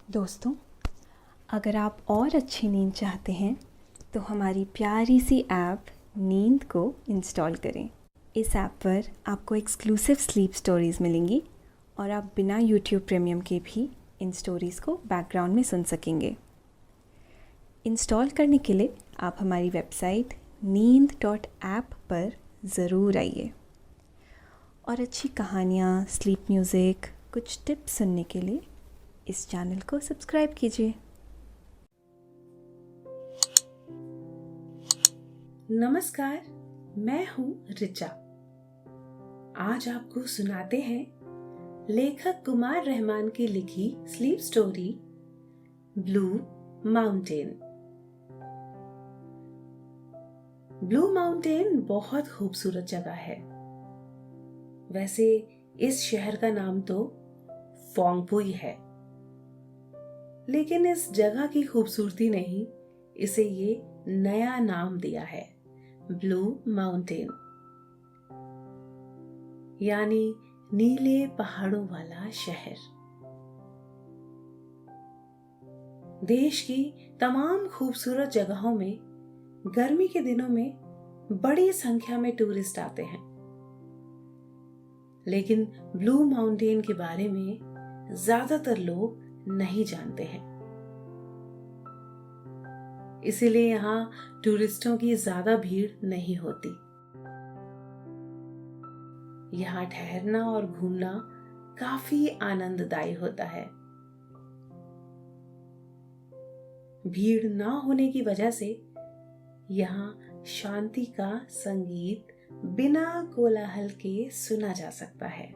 दोस्तों, अगर आप और अच्छी नींद चाहते हैं तो हमारी प्यारी सी ऐप नींद को इंस्टॉल करें। इस ऐप पर आपको एक्सक्लूसिव स्लीप स्टोरीज़ मिलेंगी और आप बिना यूट्यूब प्रीमियम के भी इन स्टोरीज़ को बैकग्राउंड में सुन सकेंगे। इंस्टॉल करने के लिए आप हमारी वेबसाइट नींद.ऐप पर ज़रूर आइए और अच्छी कहानियाँ, स्लीप म्यूज़िक, कुछ टिप्स सुनने के लिए इस चैनल को सब्सक्राइब कीजिए। नमस्कार, मैं हूँ रिचा। आज आपको सुनाते हैं लेखक कुमार रहमान की लिखी sleep story blue mountain. Blue mountain बहुत खूबसूरत जगह है। वैसे इस शहर का नाम तो फोंगपुई है, लेकिन इस जगह की खूबसूरती ने ही इसे ये नया नाम दिया है, ब्लू माउंटेन, यानी नीले पहाड़ों वाला शहर। देश की तमाम खूबसूरत जगहों में गर्मी के दिनों में बड़ी संख्या में टूरिस्ट आते हैं, लेकिन ब्लू माउंटेन के बारे में ज्यादातर लोग नहीं जानते हैं। इसीलिए यहाँ टूरिस्टों की ज्यादा भीड़ नहीं होती। यहाँ ठहरना और घूमना काफी आनंददायी होता है। भीड़ ना होने की वजह से यहाँ शांति का संगीत बिना कोलाहल के सुना जा सकता है।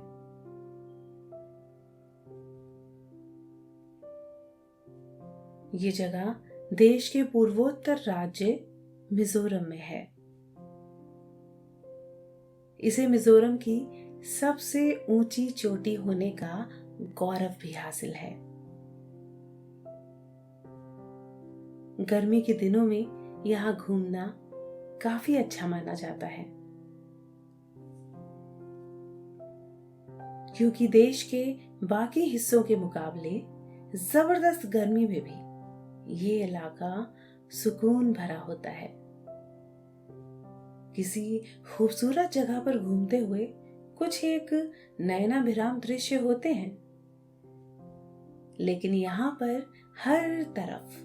ये जगह देश के पूर्वोत्तर राज्य मिजोरम में है। इसे मिजोरम की सबसे ऊंची चोटी होने का गौरव भी हासिल है। गर्मी के दिनों में यहाँ घूमना काफी अच्छा माना जाता है, क्योंकि देश के बाकी हिस्सों के मुकाबले जबरदस्त गर्मी में भी ये इलाका सुकून भरा होता है। किसी खूबसूरत जगह पर घूमते हुए कुछ एक नयनाभिराम दृश्य होते हैं, लेकिन यहाँ पर हर तरफ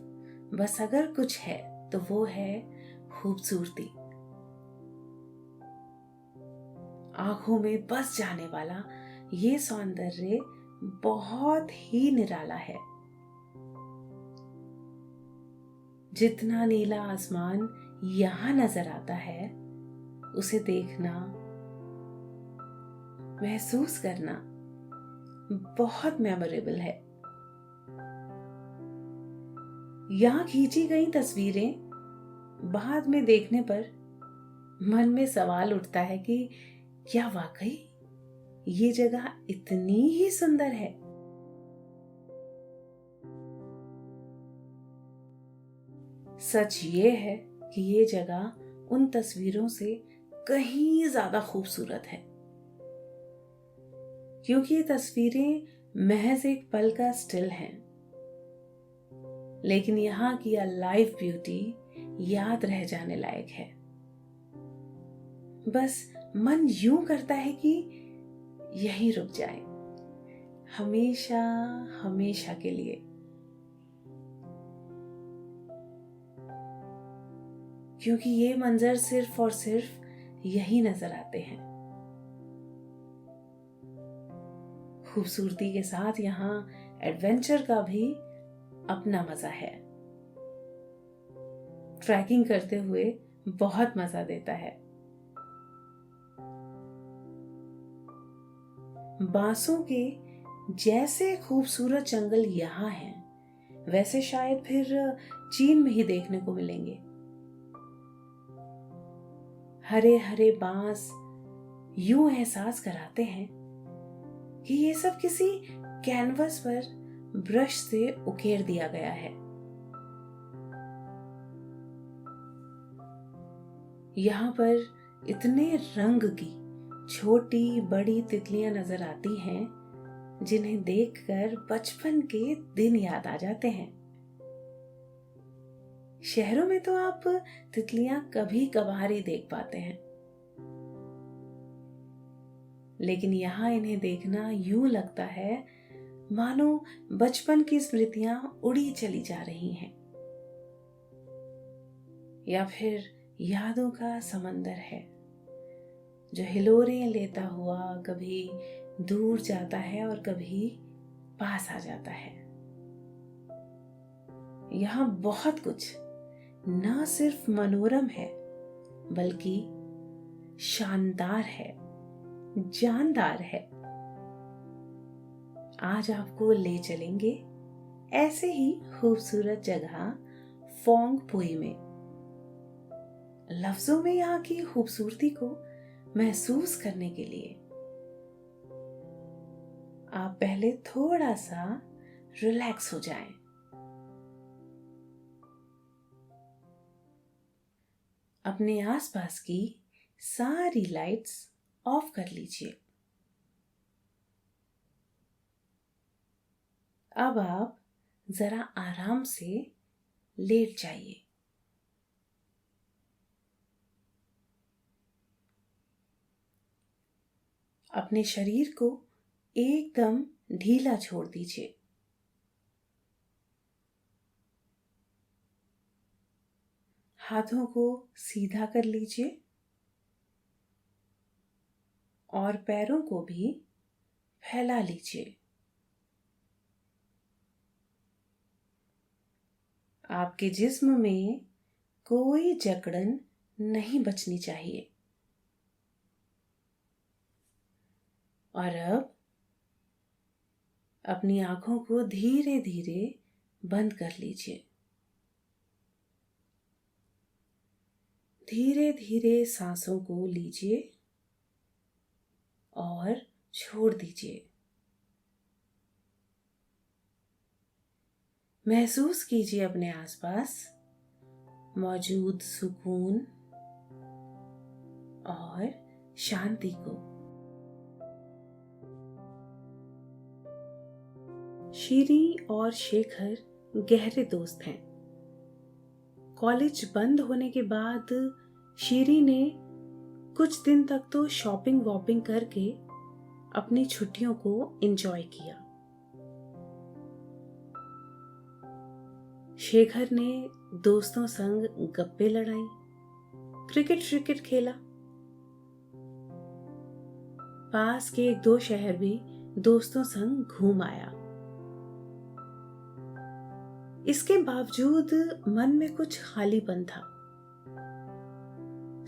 बस अगर कुछ है तो वो है खूबसूरती। आंखों में बस जाने वाला ये सौंदर्य बहुत ही निराला है। जितना नीला आसमान यहाँ नजर आता है, उसे देखना, महसूस करना बहुत मेमोरेबल है। यहाँ खींची गई तस्वीरें बाद में देखने पर मन में सवाल उठता है कि क्या वाकई ये जगह इतनी ही सुंदर है? सच ये है कि ये जगह उन तस्वीरों से कहीं ज्यादा खूबसूरत है, क्योंकि ये तस्वीरें महज एक पल का स्टिल हैं, लेकिन यहाँ की लाइव ब्यूटी याद रह जाने लायक है। बस मन यूं करता है कि यहीं रुक जाए, हमेशा हमेशा के लिए, क्योंकि ये मंजर सिर्फ और सिर्फ यही नजर आते हैं। खूबसूरती के साथ यहाँ एडवेंचर का भी अपना मजा है। ट्रैकिंग करते हुए बहुत मजा देता है। बांसों के जैसे खूबसूरत जंगल यहाँ हैं, वैसे शायद फिर चीन में ही देखने को मिलेंगे। हरे हरे बांस यूं एहसास कराते हैं कि ये सब किसी कैनवस पर ब्रश से उकेर दिया गया है। यहाँ पर इतने रंग की छोटी बड़ी तितलियां नजर आती हैं जिन्हें देखकर बचपन के दिन याद आ जाते हैं। शहरों में तो आप तितलियां कभी कभार ही देख पाते हैं, लेकिन यहाँ इन्हें देखना यूं लगता है मानो बचपन की स्मृतियां उड़ी चली जा रही हैं, या फिर यादों का समंदर है जो हिलोरें लेता हुआ कभी दूर जाता है और कभी पास आ जाता है। यहाँ बहुत कुछ न सिर्फ मनोरम है बल्कि शानदार है, जानदार है। आज आपको ले चलेंगे ऐसे ही खूबसूरत जगह फोंग पुई में। लफ्जों में यहाँ की खूबसूरती को महसूस करने के लिए आप पहले थोड़ा सा रिलैक्स हो जाएं। अपने आसपास की सारी लाइट्स ऑफ कर लीजिए। अब आप जरा आराम से लेट जाइए। अपने शरीर को एकदम ढीला छोड़ दीजिए। हाथों को सीधा कर लीजिए और पैरों को भी फैला लीजिए। आपके जिस्म में कोई जकड़न नहीं बचनी चाहिए। और अब अपनी आंखों को धीरे धीरे बंद कर लीजिए। धीरे धीरे सांसों को लीजिए और छोड़ दीजिए। महसूस कीजिए अपने आसपास मौजूद सुकून और शांति को। शीरी और शेखर गहरे दोस्त हैं। कॉलेज बंद होने के बाद शीरी ने कुछ दिन तक तो शॉपिंग वॉपिंग करके अपनी छुट्टियों को एंजॉय किया। शेखर ने दोस्तों संग गप्पे लड़ाई, क्रिकेट खेला। पास के 1-2 शहर भी दोस्तों संग घूम आया। इसके बावजूद मन में कुछ खालीपन था।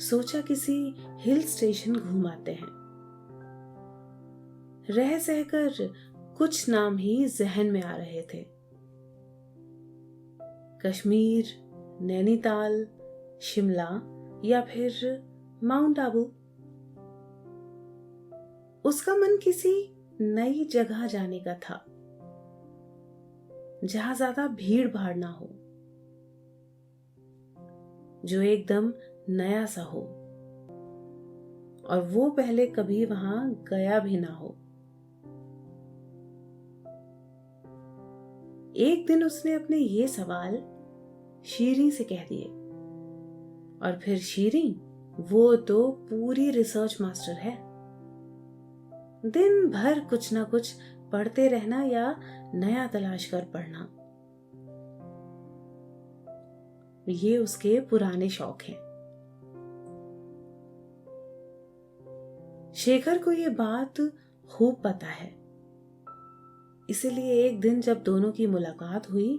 सोचा किसी हिल स्टेशन घूम आते हैं। रह सहकर कुछ नाम ही जहन में आ रहे थे। कश्मीर, नैनीताल, शिमला या फिर माउंट आबू। उसका मन किसी नई जगह जाने का था जहां ज्यादा भीड़ भाड़ ना हो, जो एकदम नया सा हो और वो पहले कभी वहां गया भी ना हो। एक दिन उसने अपने ये सवाल शीरी से कह दिए और फिर शीरी, वो तो पूरी रिसर्च मास्टर है। दिन भर कुछ ना कुछ पढ़ते रहना या नया तलाश कर पढ़ना, ये उसके पुराने शौक हैं। शेखर को ये बात खूब पता है। इसीलिए एक दिन जब दोनों की मुलाकात हुई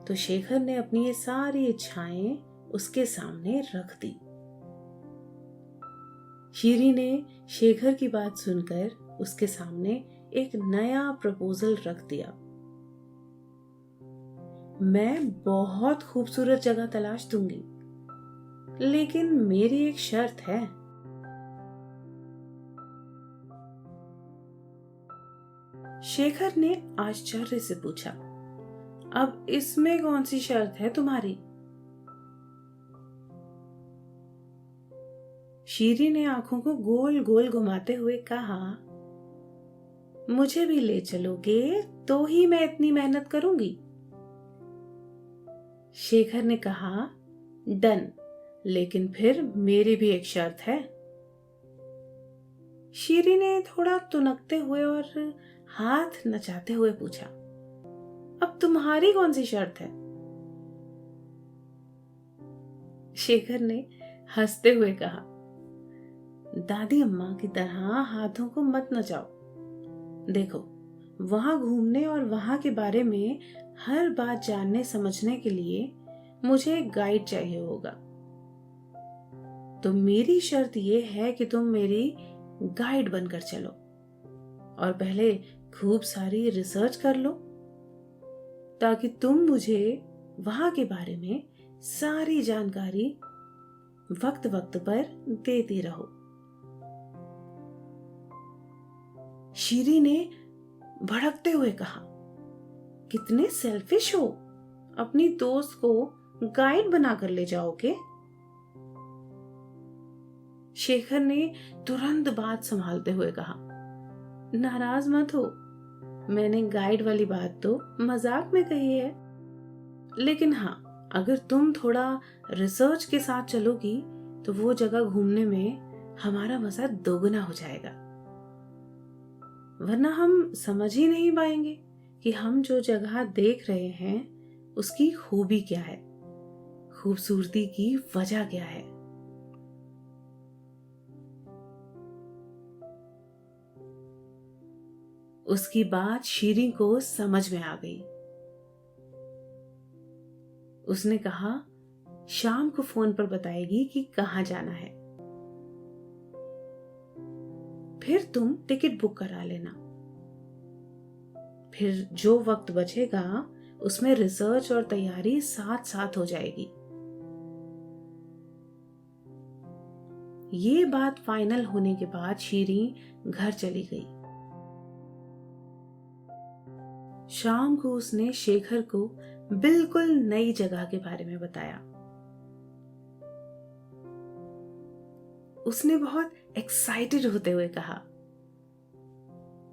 तो शेखर ने अपनी ये सारी इच्छाएं उसके सामने रख दी। शीरी ने शेखर की बात सुनकर उसके सामने एक नया प्रपोजल रख दिया। मैं बहुत खूबसूरत जगह तलाश दूंगी, लेकिन मेरी एक शर्त है। शेखर ने आश्चर्य से पूछा, अब इसमें कौन सी शर्त है तुम्हारी? शीरी ने आंखों को गोल गोल घुमाते हुए कहा, मुझे भी ले चलोगे तो ही मैं इतनी मेहनत करूंगी। शेखर ने कहा, डन, लेकिन फिर मेरी भी एक शर्त है। शीरी ने थोड़ा तुनकते हुए और हाथ नचाते हुए पूछा, अब तुम्हारी कौन सी शर्त है? शेखर ने हंसते हुए कहा, दादी अम्मा की तरह हाथों को मत नचाओ। देखो, वहां घूमने और वहां के बारे में हर बात जानने समझने के लिए मुझे एक गाइड चाहिए होगा। तो मेरी शर्त यह है कि तुम मेरी गाइड बनकर चलो और पहले खूब सारी रिसर्च कर लो, ताकि तुम मुझे वहां के बारे में सारी जानकारी वक्त वक्त पर देती रहो। शीरी ने भड़कते हुए कहा, कितने सेल्फिश हो, अपनी दोस्त को गाइड बनाकर ले जाओगे। शेखर ने तुरंत बात संभालते हुए कहा, नाराज मत हो, मैंने गाइड वाली बात तो मजाक में कही है, लेकिन हाँ, अगर तुम थोड़ा रिसर्च के साथ चलोगी तो वो जगह घूमने में हमारा मजा दोगुना हो जाएगा, वरना हम समझ ही नहीं पाएंगे कि हम जो जगह देख रहे हैं उसकी खूबी क्या है, खूबसूरती की वजह क्या है। उसकी बात शीरी को समझ में आ गई। उसने कहा, शाम को फोन पर बताएगी कि कहाँ जाना है, फिर तुम टिकट बुक करा लेना। फिर जो वक्त बचेगा उसमें रिसर्च और तैयारी साथ साथ हो जाएगी। ये बात फाइनल होने के बाद शीरी घर चली गई। शाम को उसने शेखर को बिल्कुल नई जगह के बारे में बताया। उसने बहुत एक्साइटेड होते हुए कहा,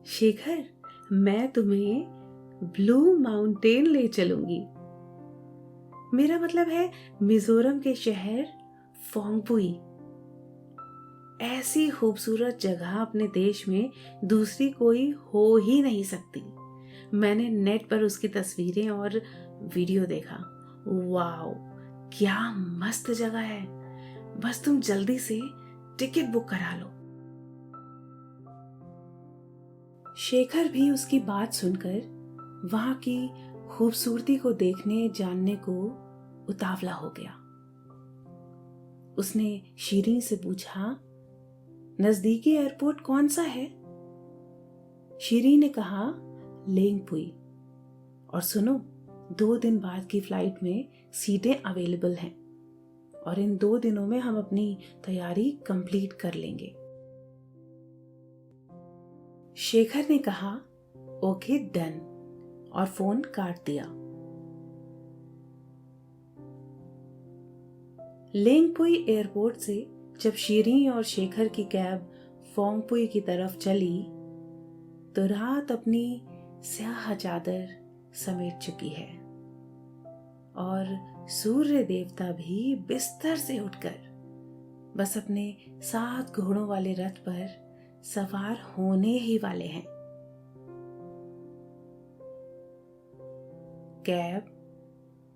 शेखर, मैं तुम्हें ब्लू माउंटेन ले चलूंगी। मेरा मतलब है मिजोरम के शहर फोंगपुई। ऐसी खूबसूरत जगह अपने देश में दूसरी कोई हो ही नहीं सकती। मैंने नेट पर उसकी तस्वीरें और वीडियो देखा। वाओ, क्या मस्त जगह है। बस तुम जल्दी से टिकट बुक करा लो। शेखर भी उसकी बात सुनकर वहां की खूबसूरती को देखने जानने को उतावला हो गया। उसने शीरी से पूछा, नजदीकी एयरपोर्ट कौन सा है? शीरी ने कहा, लेंगपुई। और सुनो, 2 दिन बाद की फ्लाइट में सीटें अवेलेबल हैं और इन 2 दिनों में हम अपनी तैयारी कंप्लीट कर लेंगे। शेखर ने कहा, ओके डन, और फोन काट दिया। लेंगपुई एयरपोर्ट से जब शीरी और शेखर की कैब फोंगपुई की तरफ चली तो रात अपनी स्याह चादर समेट चुकी है और सूर्य देवता भी बिस्तर से उठकर बस अपने 7 घोड़ों वाले रथ पर सवार होने ही वाले हैं। कैब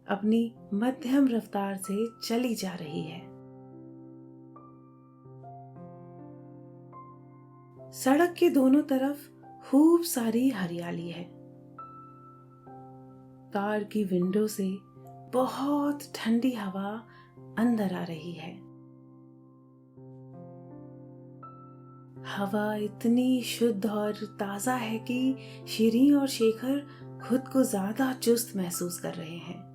अपनी मध्यम रफ्तार से चली जा रही है। सड़क के दोनों तरफ खूब सारी हरियाली है। कार की विंडो से बहुत ठंडी हवा अंदर आ रही है। हवा इतनी शुद्ध और ताजा है कि शीरी और शेखर खुद को ज्यादा चुस्त महसूस कर रहे हैं।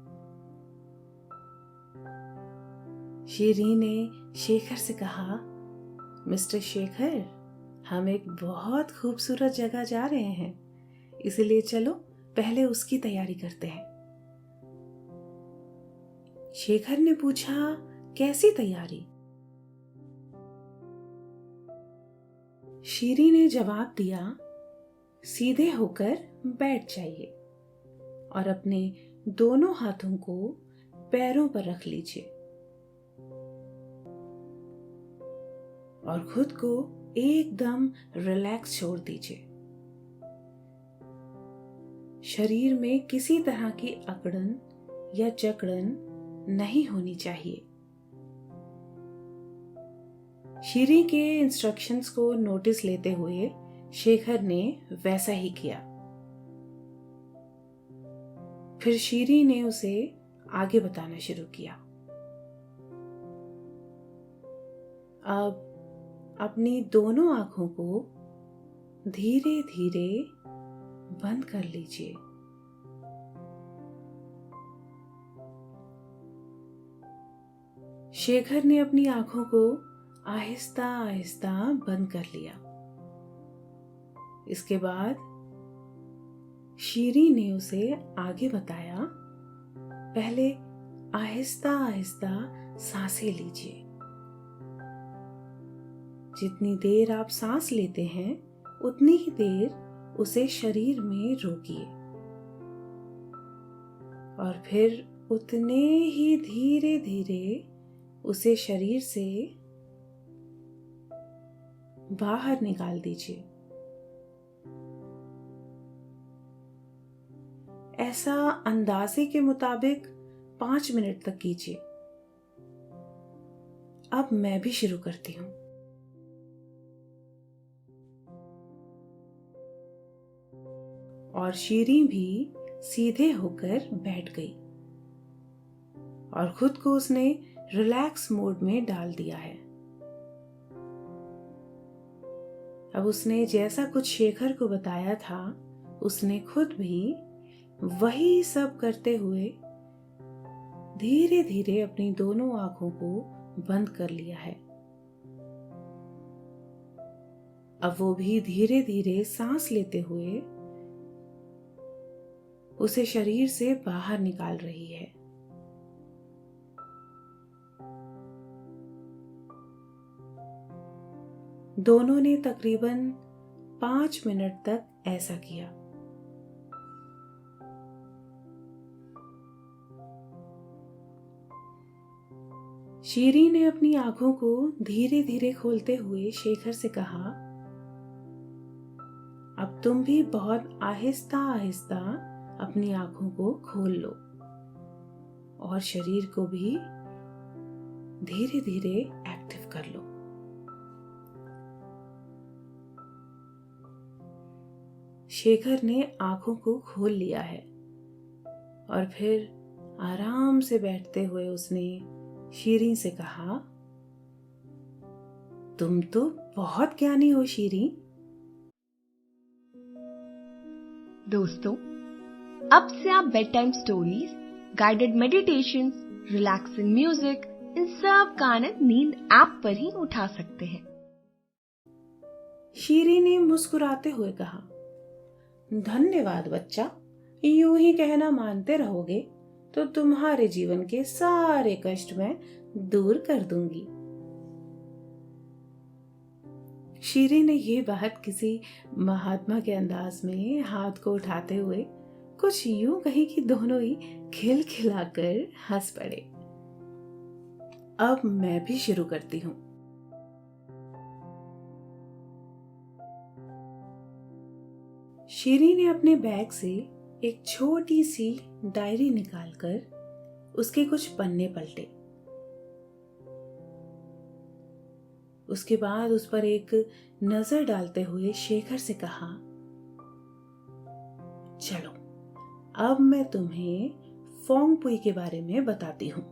शीरी ने शेखर से कहा, मिस्टर शेखर, हम एक बहुत खूबसूरत जगह जा रहे हैं, इसलिए चलो पहले उसकी तैयारी करते हैं। शेखर ने पूछा, कैसी तैयारी? शीरी ने जवाब दिया, सीधे होकर बैठ जाइए और अपने दोनों हाथों को पैरों पर रख लीजिए और खुद को एकदम रिलैक्स छोड़ दीजिए। शरीर में किसी तरह की अकड़न या जकड़न नहीं होनी चाहिए। शीरी के इंस्ट्रक्शंस को नोटिस लेते हुए शेखर ने वैसा ही किया। फिर शीरी ने उसे आगे बताना शुरू किया। अब अपनी दोनों आंखों को धीरे धीरे बंद कर लीजिए। शेखर ने अपनी आंखों को आहिस्ता आहिस्ता बंद कर लिया। इसके बाद शीरी ने उसे आगे बताया, पहले आहिस्ता आहिस्ता सांसें लीजिए। जितनी देर आप सांस लेते हैं उतनी ही देर उसे शरीर में रोकिए और फिर उतने ही धीरे धीरे उसे शरीर से बाहर निकाल दीजिए। ऐसा अंदाजे के मुताबिक 5 मिनट तक कीजिए। अब मैं भी शुरू करती हूं। और शीरी भी सीधे होकर बैठ गई और खुद को उसने रिलैक्स मोड में डाल दिया है। अब उसने जैसा कुछ शेखर को बताया था, उसने खुद भी वही सब करते हुए धीरे धीरे अपनी दोनों आंखों को बंद कर लिया है। अब वो भी धीरे धीरे सांस लेते हुए उसे शरीर से बाहर निकाल रही है। दोनों ने तकरीबन 5 मिनट तक ऐसा किया। शीरी ने अपनी आंखों को धीरे धीरे खोलते हुए शेखर से कहा, अब तुम भी बहुत आहिस्ता आहिस्ता अपनी आंखों को खोल लो और शरीर को भी धीरे धीरे एक्टिव कर लो। शेखर ने आंखों को खोल लिया है और फिर आराम से बैठते हुए उसने शीरी से कहा, तुम तो बहुत ज्ञानी हो शीरी। दोस्तों, अब से आप bed time stories, guided meditation, relaxing music, इन सब का आनंद नींद ऐप पर ही उठा सकते हैं। शीरी ने मुस्कुराते हुए कहा, धन्यवाद बच्चा, यूं ही कहना मानते रहोगे तो तुम्हारे जीवन के सारे कष्ट मैं दूर कर दूंगी। शीरी ने ये बात किसी महात्मा के अंदाज में हाथ को उठाते हुए कुछ यूं कही कि दोनों ही खिलखिलाकर हंस पड़े। अब मैं भी शुरू करती हूं। शीरी ने अपने बैग से एक छोटी सी डायरी निकालकर उसके कुछ पन्ने पलटे। उसके बाद उस पर एक नजर डालते हुए शेखर से कहा, चलो अब मैं तुम्हें फोंगपुई के बारे में बताती हूं।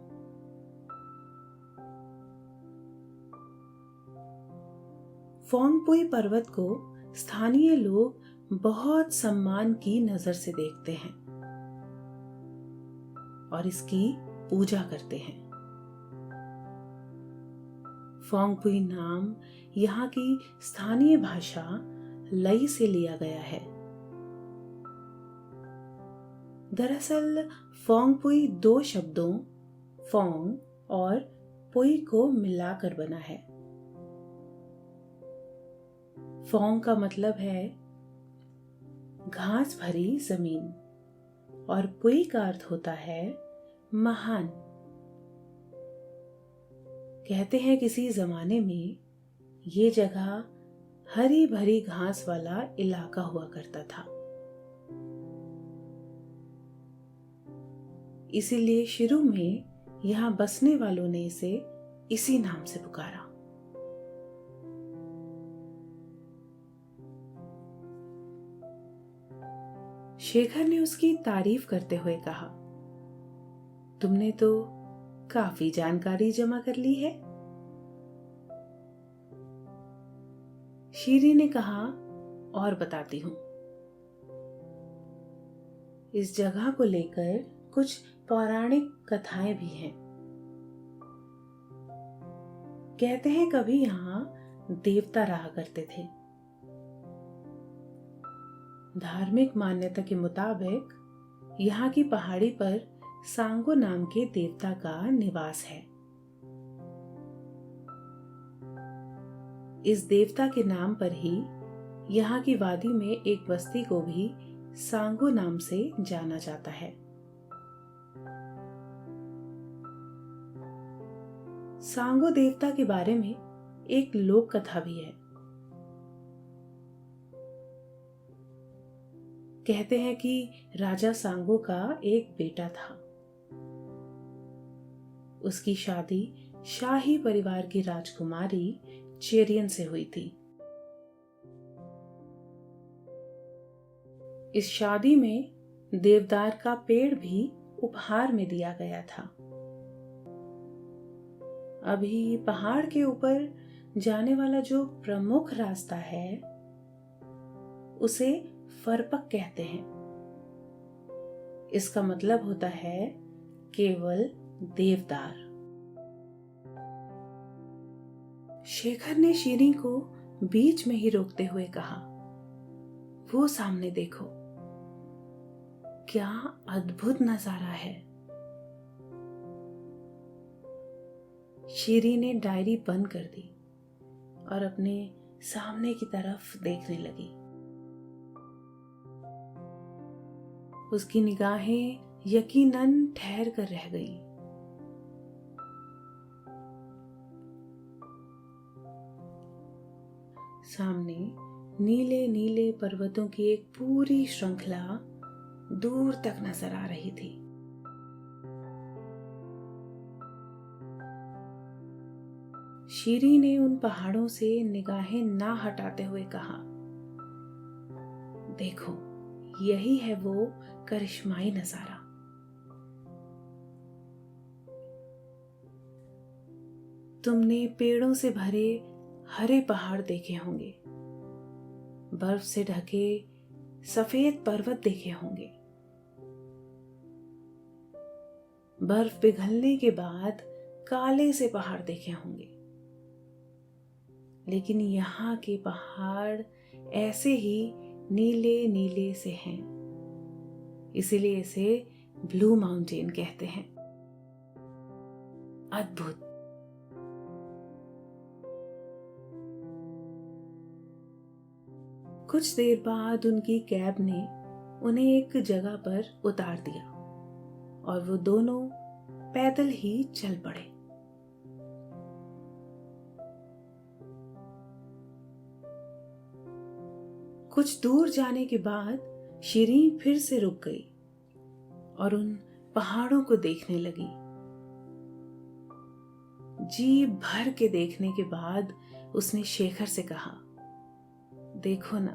फोंगपुई पर्वत को स्थानीय लोग बहुत सम्मान की नजर से देखते हैं और इसकी पूजा करते हैं। फोंगपुई नाम यहाँ की स्थानीय भाषा लई से लिया गया है। दरअसल फोंगपुई 2 शब्दों फोंग और पुई को मिलाकर बना है। फोंग का मतलब है घास भरी जमीन और पुई का अर्थ होता है महान। कहते हैं किसी जमाने में ये जगह हरी भरी घास वाला इलाका हुआ करता था, इसीलिए शुरू में यहाँ बसने वालों ने इसे इसी नाम से पुकारा। शेखर ने उसकी तारीफ करते हुए कहा, तुमने तो काफी जानकारी जमा कर ली है। शीरी ने कहा, और बताती हूं। इस जगह को लेकर कुछ पौराणिक कथाएं भी हैं। कहते हैं कभी यहाँ देवता रहा करते थे। धार्मिक मान्यता के मुताबिक यहाँ की पहाड़ी पर सांगो नाम के देवता का निवास है। इस देवता के नाम पर ही यहाँ की वादी में एक बस्ती को भी सांगो नाम से जाना जाता है। सांगो देवता के बारे में एक लोक कथा भी है। कहते हैं कि राजा सांगो का एक बेटा था। उसकी शादी शाही परिवार की राजकुमारी चेरियन से हुई थी। इस शादी में देवदार का पेड़ भी उपहार में दिया गया था। अभी पहाड़ के ऊपर जाने वाला जो प्रमुख रास्ता है उसे फरपक कहते हैं। इसका मतलब होता है केवल देवदार। शेखर ने शीरी को बीच में ही रोकते हुए कहा, वो सामने देखो, क्या अद्भुत नजारा है। शीरी ने डायरी बंद कर दी और अपने सामने की तरफ देखने लगी। उसकी निगाहें यकीनन ठहर कर रह गईं। सामने नीले नीले पर्वतों की एक पूरी श्रृंखला दूर तक नजर आ रही थी। शीरी ने उन पहाड़ों से निगाहें ना हटाते हुए कहा, देखो, यही है वो करिश्माई नजारा। तुमने पेड़ों से भरे हरे पहाड़ देखे होंगे, बर्फ से ढके सफेद पर्वत देखे होंगे। बर्फ पिघलने के बाद काले से पहाड़ देखे होंगे। लेकिन यहाँ के पहाड़ ऐसे ही नीले नीले से हैं, इसीलिए इसे ब्लू माउंटेन कहते हैं। अद्भुत। कुछ देर बाद उनकी कैब ने उन्हें एक जगह पर उतार दिया और वो दोनों पैदल ही चल पड़े। कुछ दूर जाने के बाद शीरी फिर से रुक गई और उन पहाड़ों को देखने लगी। जी भर के देखने के बाद उसने शेखर से कहा, देखो ना,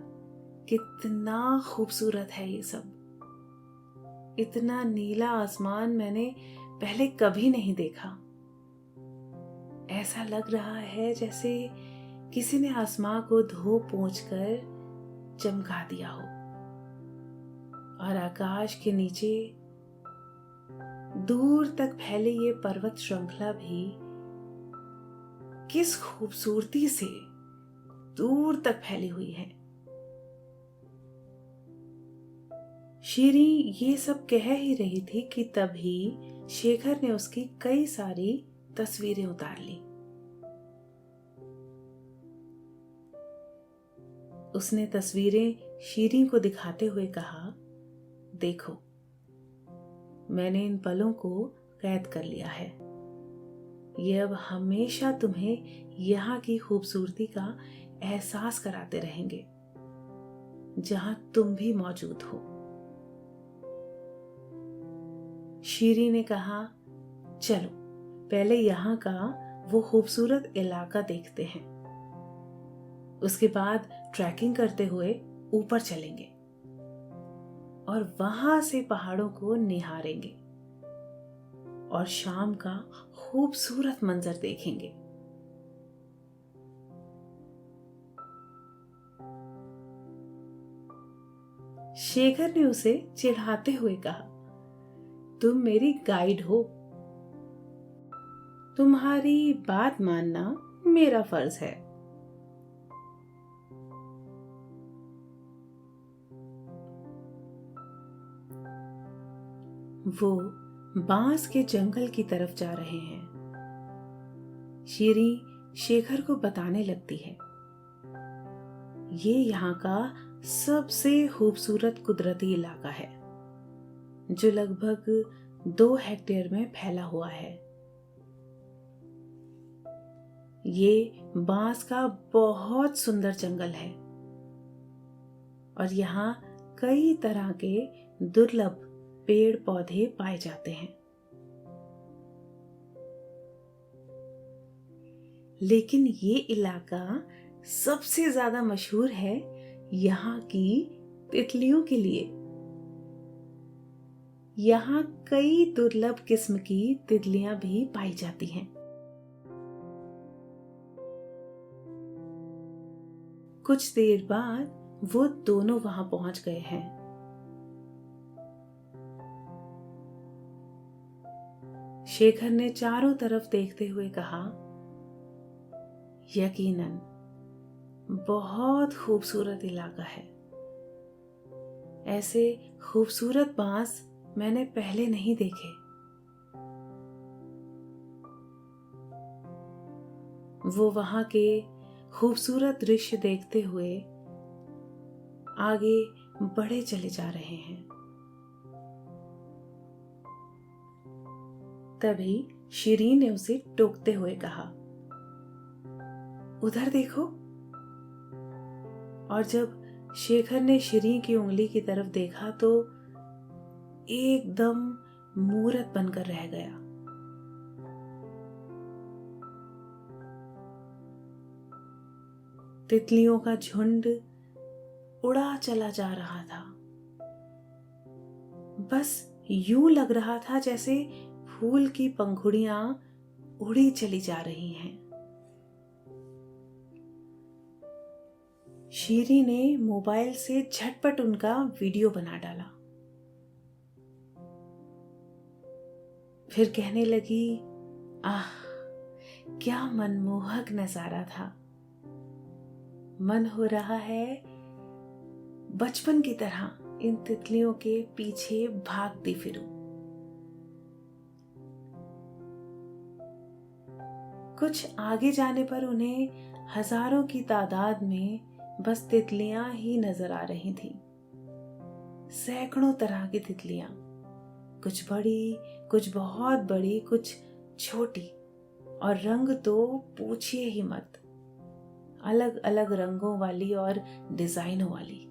कितना खूबसूरत है ये सब। इतना नीला आसमान मैंने पहले कभी नहीं देखा। ऐसा लग रहा है जैसे किसी ने आसमां को धो पोंछ कर चमका दिया हो। और आकाश के नीचे दूर तक फैले ये पर्वत श्रृंखला भी किस खूबसूरती से दूर तक फैली हुई है। शीरी ये सब कह ही रही थी कि तभी शेखर ने उसकी कई सारी तस्वीरें उतार ली। उसने तस्वीरें शीरीं को दिखाते हुए कहा, देखो, मैंने इन पलों को कैद कर लिया है। ये अब हमेशा तुम्हें यहाँ की खूबसूरती का एहसास कराते रहेंगे, जहां तुम भी मौजूद हो। शीरीं ने कहा, चलो पहले यहाँ का वो खूबसूरत इलाका देखते हैं, उसके बाद ट्रैकिंग करते हुए ऊपर चलेंगे और वहां से पहाड़ों को निहारेंगे और शाम का खूबसूरत मंजर देखेंगे। शेखर ने उसे चिढ़ाते हुए कहा, तुम मेरी गाइड हो, तुम्हारी बात मानना मेरा फर्ज है। वो बांस के जंगल की तरफ जा रहे हैं। शीरीं शेखर को बताने लगती है, ये यहाँ का सबसे खूबसूरत कुदरती इलाका है, जो लगभग 2 हेक्टेयर में फैला हुआ है। ये बांस का बहुत सुंदर जंगल है और यहाँ कई तरह के दुर्लभ पेड़ पौधे पाए जाते हैं। लेकिन ये इलाका सबसे ज्यादा मशहूर है यहाँ की तितलियों के लिए। यहाँ कई दुर्लभ किस्म की तितलियां भी पाई जाती हैं। कुछ देर बाद वो दोनों वहां पहुंच गए हैं। शेखर ने चारों तरफ देखते हुए कहा, यकीनन बहुत खूबसूरत इलाका है। ऐसे खूबसूरत बांस मैंने पहले नहीं देखे। वो वहां के खूबसूरत दृश्य देखते हुए आगे बढ़े चले जा रहे हैं। तभी शीरीं ने उसे टोकते हुए कहा, उधर देखो। और जब शेखर ने शीरीं की उंगली की तरफ देखा तो एकदम मूरत बनकर रह गया। तितलियों का झुंड उड़ा चला जा रहा था। बस यूं लग रहा था जैसे फूल की पंखुड़ियां उड़ी चली जा रही हैं। शीरीं ने मोबाइल से झटपट उनका वीडियो बना डाला। फिर कहने लगी, आह, क्या मनमोहक नजारा था। मन हो रहा है बचपन की तरह इन तितलियों के पीछे भागती फिरूं। कुछ आगे जाने पर उन्हें हजारों की तादाद में बस तितलियां ही नजर आ रही थीं। सैकड़ों तरह की तितलियां, कुछ बड़ी, कुछ बहुत बड़ी, कुछ छोटी, और रंग तो पूछिए ही मत, अलग अलग रंगों वाली और डिजाइनों वाली।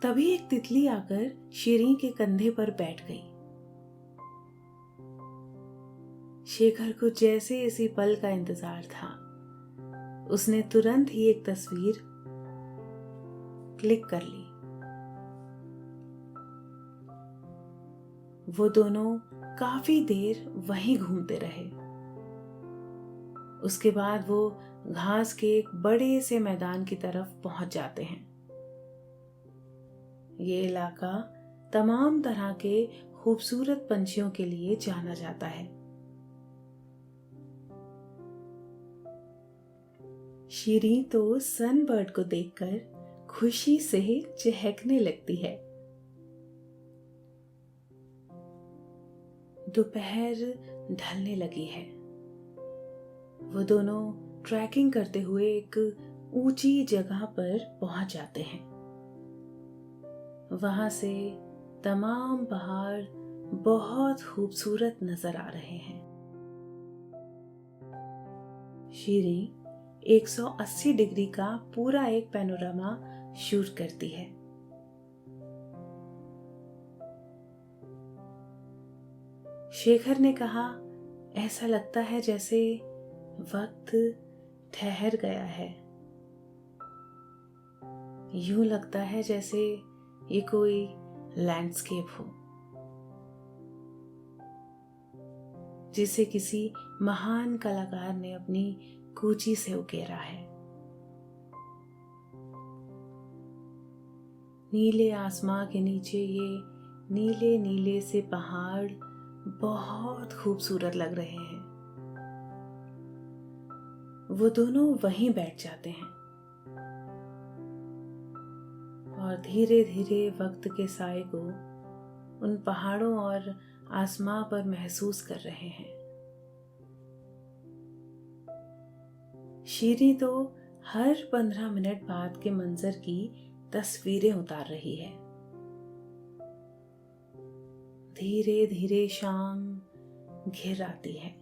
तभी एक तितली आकर शीरीं के कंधे पर बैठ गई। शेखर को जैसे इसी पल का इंतजार था। उसने तुरंत ही एक तस्वीर क्लिक कर ली। वो दोनों काफी देर वहीं घूमते रहे। उसके बाद वो घास के एक बड़े से मैदान की तरफ पहुंच जाते हैं। ये इलाका तमाम तरह के खूबसूरत पंछियों के लिए जाना जाता है। शीरीं तो सनबर्ड को देखकर खुशी से चहकने लगती है। दोपहर ढलने लगी है वो दोनों ट्रैकिंग करते हुए एक ऊंची जगह पर पहुंच जाते हैं। वहां से तमाम पहाड़ बहुत खूबसूरत नजर आ रहे हैं। शीरी 180 डिग्री का पूरा एक पैनोरामा शूट करती है। शेखर ने कहा, ऐसा लगता है जैसे वक्त ठहर गया है। यूं लगता है जैसे ये कोई लैंडस्केप हो जिसे किसी महान कलाकार ने अपनी कूची से उकेरा है। नीले आसमां के नीचे ये नीले नीले से पहाड़ बहुत खूबसूरत लग रहे हैं। वो दोनों वहीं बैठ जाते हैं और धीरे धीरे वक्त के साए को उन पहाड़ों और आसमां पर महसूस कर रहे हैं। शीरी तो हर 15 मिनट बाद के मंजर की तस्वीरें उतार रही है। धीरे धीरे शाम घिर आती है।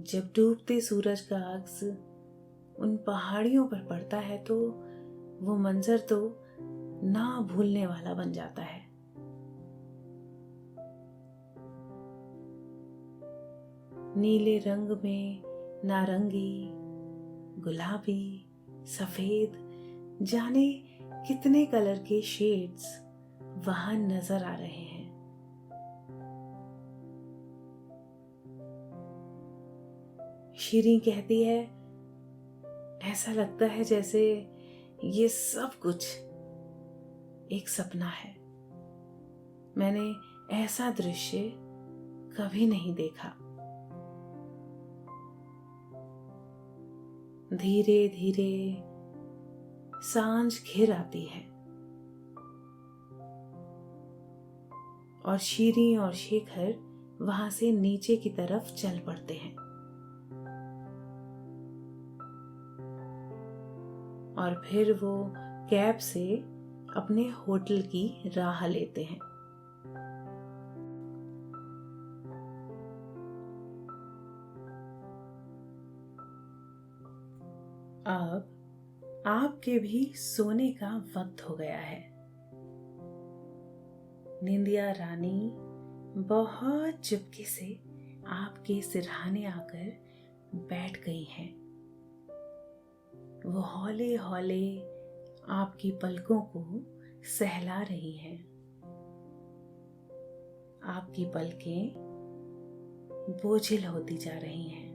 जब डूबते सूरज का अक्स उन पहाड़ियों पर पड़ता है तो वो मंजर तो ना भूलने वाला बन जाता है। नीले रंग में नारंगी, गुलाबी, सफेद, जाने कितने कलर के शेड्स वहां नजर आ रहे हैं। शीरी कहती है, ऐसा लगता है जैसे ये सब कुछ एक सपना है। मैंने ऐसा दृश्य कभी नहीं देखा। धीरे धीरे सांझ घिर आती है और शीरी और शेखर वहां से नीचे की तरफ चल पड़ते हैं और फिर वो कैब से अपने होटल की राह लेते हैं। अब आपके भी सोने का वक्त हो गया है। निंदिया रानी बहुत चुपके से आपके सिरहाने आकर बैठ गई हैं। वो हौले हौले आपकी पलकों को सहला रही हैं। आपकी पलकें बोझिल होती जा रही हैं।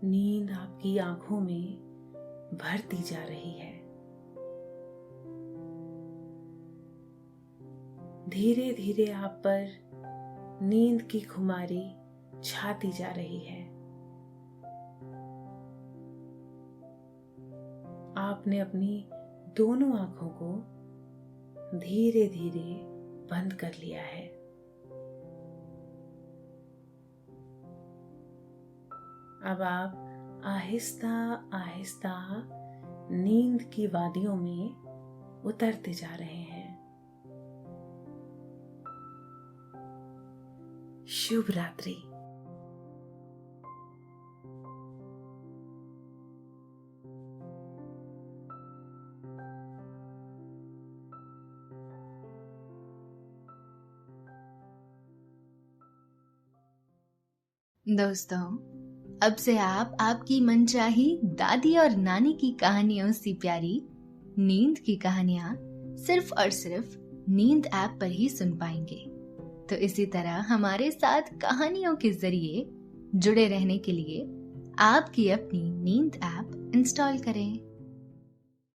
नींद आपकी आंखों में भरती जा रही है। धीरे धीरे आप पर नींद की खुमारी छाती जा रही है। आपने अपनी दोनों आंखों को धीरे धीरे बंद कर लिया है। अब आप आहिस्ता आहिस्ता नींद की वादियों में उतरते जा रहे हैं। शुभ रात्रि। दोस्तों, अब से आप आपकी मनचाही दादी और नानी की कहानियों से प्यारी नींद की कहानियां सिर्फ और सिर्फ नींद ऐप पर ही सुन पाएंगे। तो इसी तरह हमारे साथ कहानियों के जरिए जुड़े रहने के लिए आपकी अपनी नींद ऐप इंस्टॉल करें।